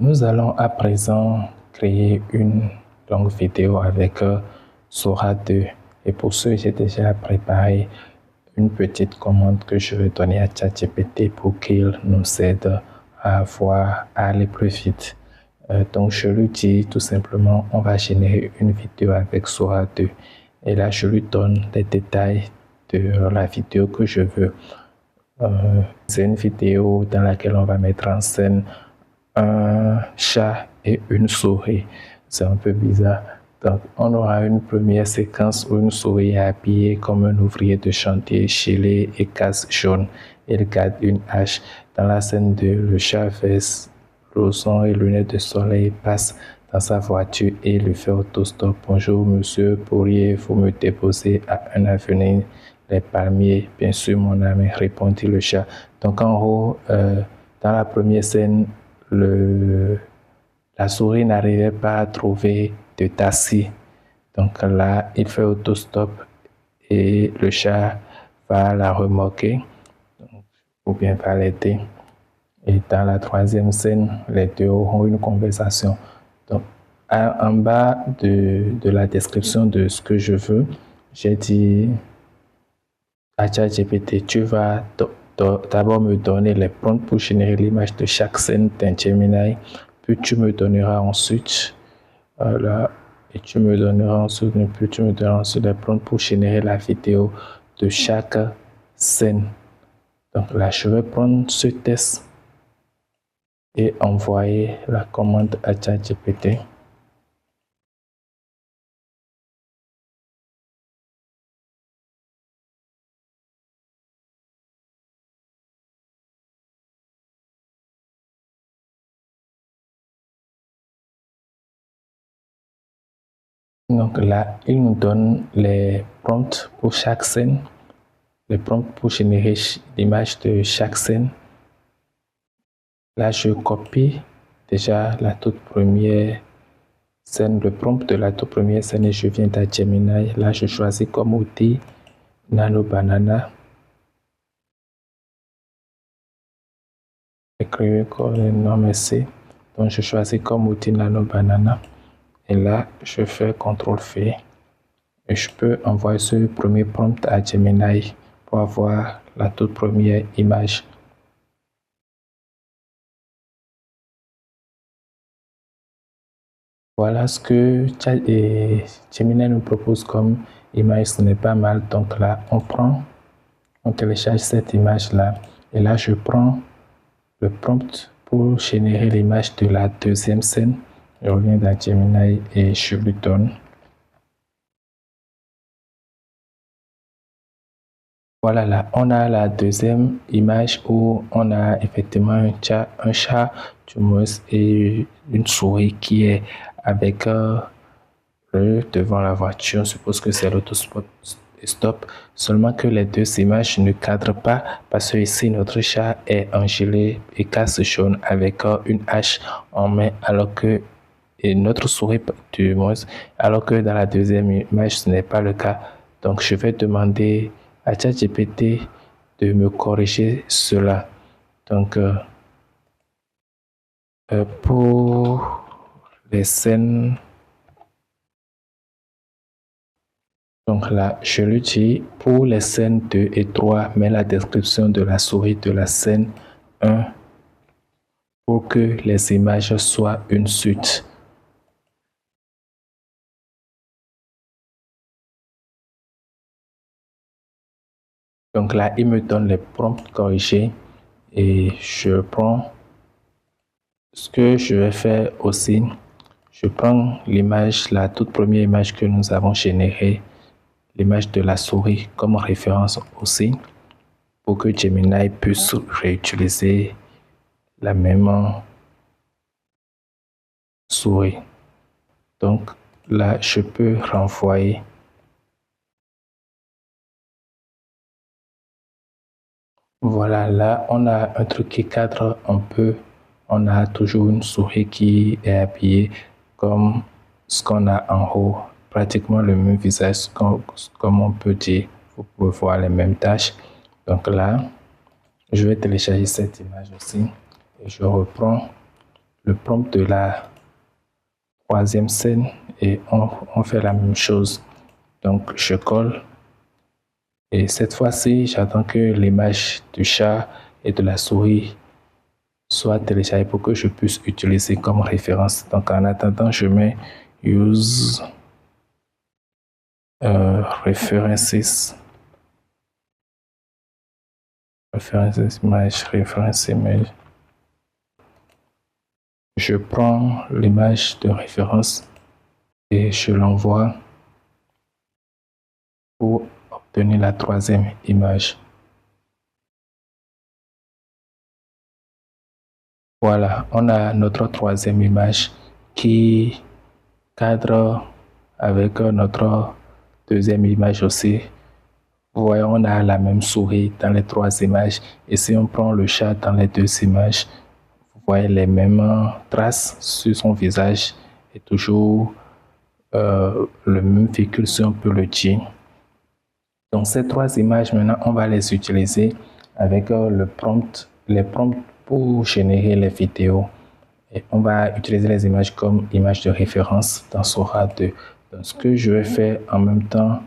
Nous allons à présent créer une longue vidéo avec Sora 2. Et pour ce, j'ai déjà préparé une petite commande que je vais donner à ChatGPT pour qu'il nous aide à aller plus vite. Donc je lui dis tout simplement, on va générer une vidéo avec Sora 2. Et là, je lui donne les détails de la vidéo que je veux. C'est une vidéo dans laquelle on va mettre en scène un chat et une souris. C'est un peu bizarre. Donc, on aura une première séquence où une souris est habillée comme un ouvrier de chantier, gilet et casque jaune. Il garde une hache. Dans la scène 2, le chat veste blouson et lunettes de soleil passe dans sa voiture et lui fait autostop. Bonjour monsieur, pourriez-vous me déposer à un avenue Les Palmiers? Bien sûr mon ami, répondit le chat. Donc en gros, dans la première scène, la souris n'arrivait pas à trouver de taxi. Donc là, il fait autostop et le chat va la remorquer ou bien va l'aider. Et dans la troisième scène, les deux auront une conversation. Donc, en bas de la description de ce que je veux, j'ai dit à ChatGPT, tu vas d'abord me donner les prompts pour générer l'image de chaque scène d'un Gemini, puis tu me donneras ensuite et tu me donneras ensuite les prompts pour générer la vidéo de chaque scène. Donc là, je vais prendre ce test et envoyer la commande à ChatGPT. Donc là, il nous donne les prompts pour chaque scène, les prompts pour générer l'image de chaque scène. Là, je copie déjà la toute première scène, le prompt de la toute première scène et je viens à Gemini. Là, je choisis comme outil Nano Banana. Écrire comme non merci. Donc, je choisis comme outil Nano Banana. Et là, je fais CTRL-V. Et je peux envoyer ce premier prompt à Gemini pour avoir la toute première image. Voilà ce que Gemini nous propose comme image, ce n'est pas mal. Donc là, on télécharge cette image-là. Et là, je prends le prompt pour générer l'image de la deuxième scène. Je reviens dans Gemini et je lui donne. Voilà, là, on a la deuxième image où on a effectivement un chat, du moins, et une souris qui est avec devant la voiture. On suppose que c'est l'autostop. Seulement que les deux images ne cadrent pas parce que ici notre chat est en gilet et casque jaune avec une hache en main alors que notre souris du moins, alors que dans la deuxième image ce n'est pas le cas. Donc je vais demander à ChatGPT de me corriger cela. Donc pour les scènes, donc là, je lui dis pour les scènes 2 et 3, mets la description de la souris de la scène 1 pour que les images soient une suite. Donc là, il me donne les prompts corrigés et je prends ce que je vais faire aussi. Je prends l'image, la toute première image que nous avons générée, l'image de la souris comme référence aussi pour que Gemini puisse réutiliser la même souris. Donc là, je peux renvoyer. Voilà, là, on a un truc qui cadre un peu. On a toujours une souris qui est habillée comme ce qu'on a en haut, pratiquement le même visage, comme on peut dire. Vous pouvez voir les mêmes tâches. Donc là, je vais télécharger cette image aussi et je reprends le prompt de la troisième scène et on fait la même chose. Donc je colle et cette fois-ci j'attends que l'image du chat et de la souris soit téléchargée pour que je puisse utiliser comme référence. Donc en attendant je mets use references image. Je prends l'image de référence et je l'envoie pour obtenir la troisième image. Voilà, on a notre troisième image qui cadre avec notre deuxième image aussi. Vous voyez, on a la même souris dans les trois images. Et si on prend le chat dans les deux images, vous voyez les mêmes traces sur son visage et toujours le même véhicule, si on peut le dire. Donc ces trois images, maintenant, on va les utiliser avec les prompts pour générer les vidéos. Et on va utiliser les images comme images de référence dans Sora 2. Donc ce que je vais faire en même temps,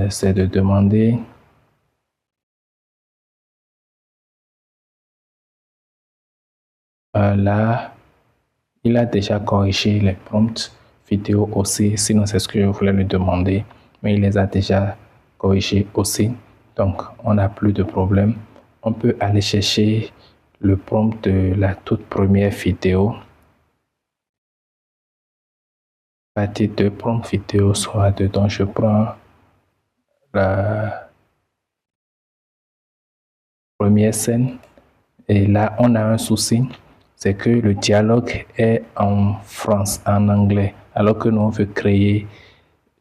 c'est de demander là, il a déjà corrigé les prompts vidéo aussi, sinon c'est ce que je voulais lui demander, mais il les a déjà corrigés aussi, donc on n'a plus de problème. On peut aller chercher le prompt de la toute première vidéo. Partie de prompt vidéo soit dedans, je prends la première scène et là on a un souci, c'est que le dialogue est en anglais, alors que nous on veut créer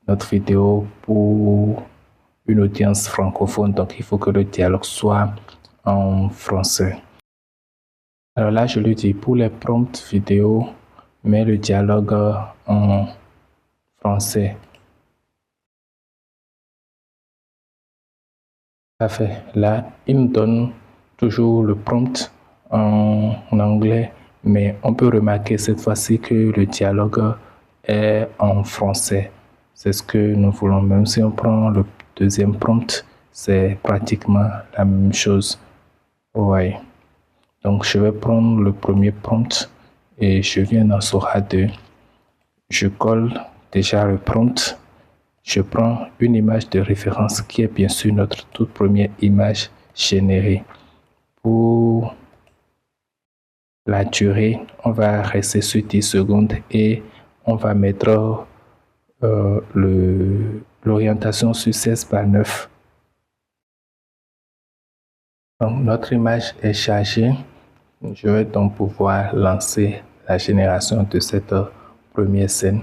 notre vidéo pour une audience francophone, donc il faut que le dialogue soit en français. Alors là je lui dis pour les prompts vidéo, mets le dialogue en français. Parfait. Là il me donne toujours le prompt en anglais, mais on peut remarquer cette fois-ci que le dialogue est en français. C'est ce que nous voulons. Même si on prend le deuxième prompt, c'est pratiquement la même chose. Ouais. Donc je vais prendre le premier prompt et je viens dans Sora 2. Je colle déjà le prompt. Je prends une image de référence qui est bien sûr notre toute première image générée. Pour la durée, on va rester sur 10 secondes et on va mettre l'orientation sur 16:9. Donc notre image est chargée. Je vais donc pouvoir lancer la génération de cette première scène.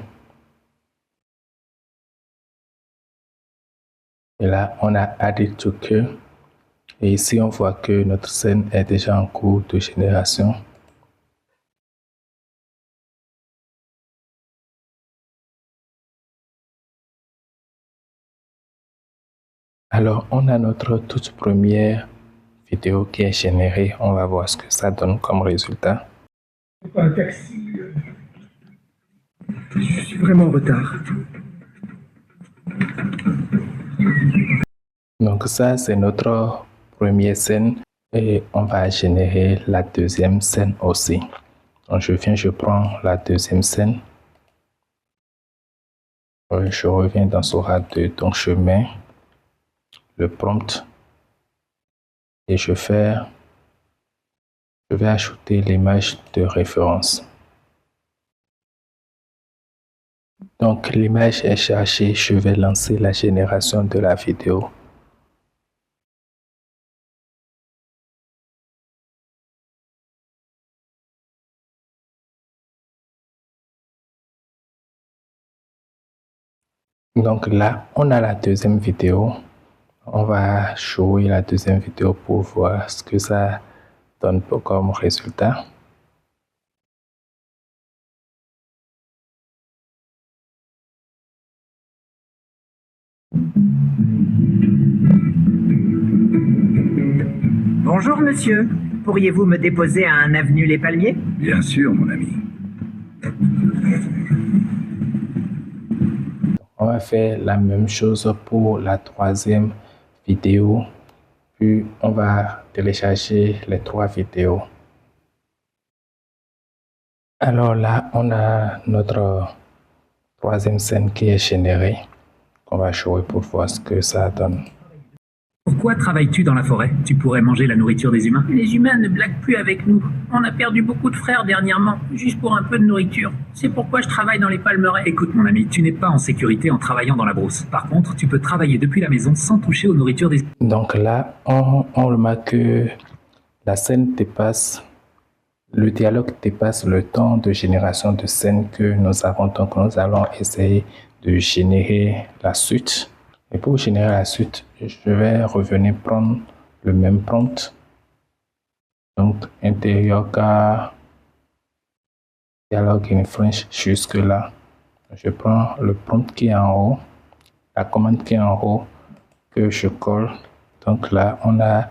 Et là, on a added to queue. Et ici, on voit que notre scène est déjà en cours de génération. Alors, on a notre toute première vidéo qui est générée. On va voir ce que ça donne comme résultat. Un taxi. Je suis vraiment en retard. Donc ça, c'est notre première scène et on va générer la deuxième scène aussi. Donc je prends la deuxième scène. Je reviens dans Sora 2, donc je mets le prompt et je vais ajouter l'image de référence. Donc l'image est chargée, je vais lancer la génération de la vidéo. Donc là, on a la deuxième vidéo. On va jouer la deuxième vidéo pour voir ce que ça donne comme résultat. Bonjour monsieur. Pourriez-vous me déposer à un avenue Les Palmiers? Bien sûr, mon ami. On va faire la même chose pour la troisième vidéo, puis on va télécharger les 3 vidéos. Alors là, on a notre troisième scène qui est générée, qu'on va jouer pour voir ce que ça donne. Pourquoi travailles-tu dans la forêt? Tu pourrais manger la nourriture des humains. Les humains ne blaguent plus avec nous. On a perdu beaucoup de frères dernièrement, juste pour un peu de nourriture. C'est pourquoi je travaille dans les palmeraies. Écoute mon ami, tu n'es pas en sécurité en travaillant dans la brousse. Par contre, tu peux travailler depuis la maison sans toucher aux nourritures des... Donc là, on remarque que la scène dépasse, le dialogue dépasse le temps de génération de scène que nous avons. Donc nous allons essayer de générer la suite. Et pour générer la suite, je vais revenir prendre le même prompt. Donc, intérieur car dialogue in French jusque là. Je prends le prompt qui est en haut, la commande qui est en haut, que je colle. Donc là, on a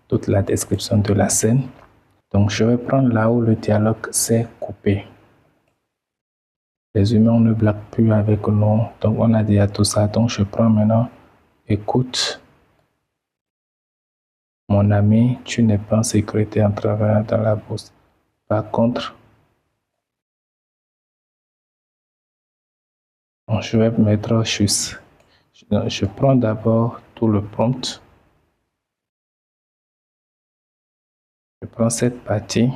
toute la description de la scène. Donc, je vais prendre là où le dialogue s'est coupé. Les humains ne blaguent plus avec nous. Donc, on a déjà tout ça. Donc, je prends maintenant, écoute, mon ami, tu n'es pas en sécurité en travaillant dans la bourse. Par contre, je vais mettre juste. Je prends d'abord tout le prompt. Je prends cette partie.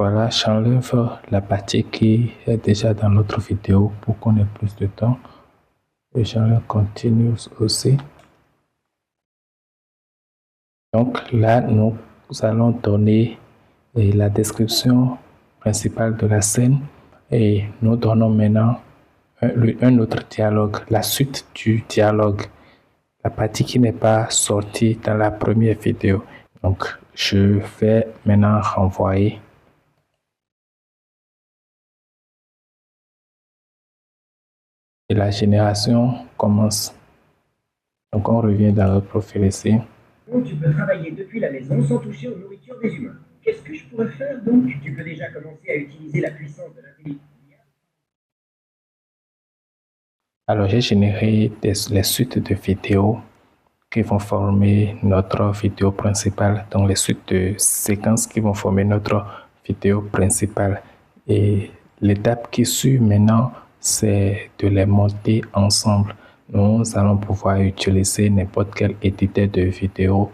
Voilà, j'enlève la partie qui est déjà dans notre vidéo pour qu'on ait plus de temps. Et j'enlève continue aussi. Donc là, nous allons donner la description principale de la scène et nous donnons maintenant un autre dialogue, la suite du dialogue, la partie qui n'est pas sortie dans la première vidéo. Donc, je vais maintenant renvoyer. Et la génération commence. Donc, on revient dans le profil ici. Donc, tu peux travailler depuis la maison sans toucher aux nourritures des humains. Qu'est-ce que je pourrais faire donc? Tu peux déjà commencer à utiliser la puissance de l'intelligence. Alors, j'ai généré les suites de vidéos qui vont former notre vidéo principale, donc les suites de séquences qui vont former notre vidéo principale. Et l'étape qui suit maintenant, c'est de les monter ensemble. Nous allons pouvoir utiliser n'importe quel éditeur de vidéo,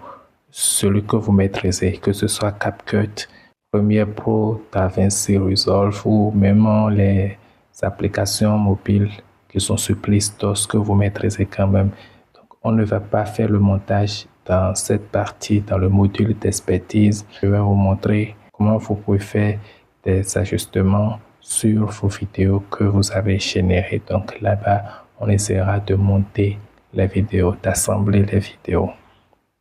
celui que vous maîtrisez, que ce soit CapCut, Premiere Pro, DaVinci Resolve ou même les applications mobiles qui sont sur Play Store, que vous maîtrisez quand même. Donc, on ne va pas faire le montage dans cette partie, dans le module d'expertise. Je vais vous montrer comment vous pouvez faire des ajustements sur vos vidéos que vous avez générées. Donc là-bas, on essaiera de monter les vidéos, d'assembler les vidéos.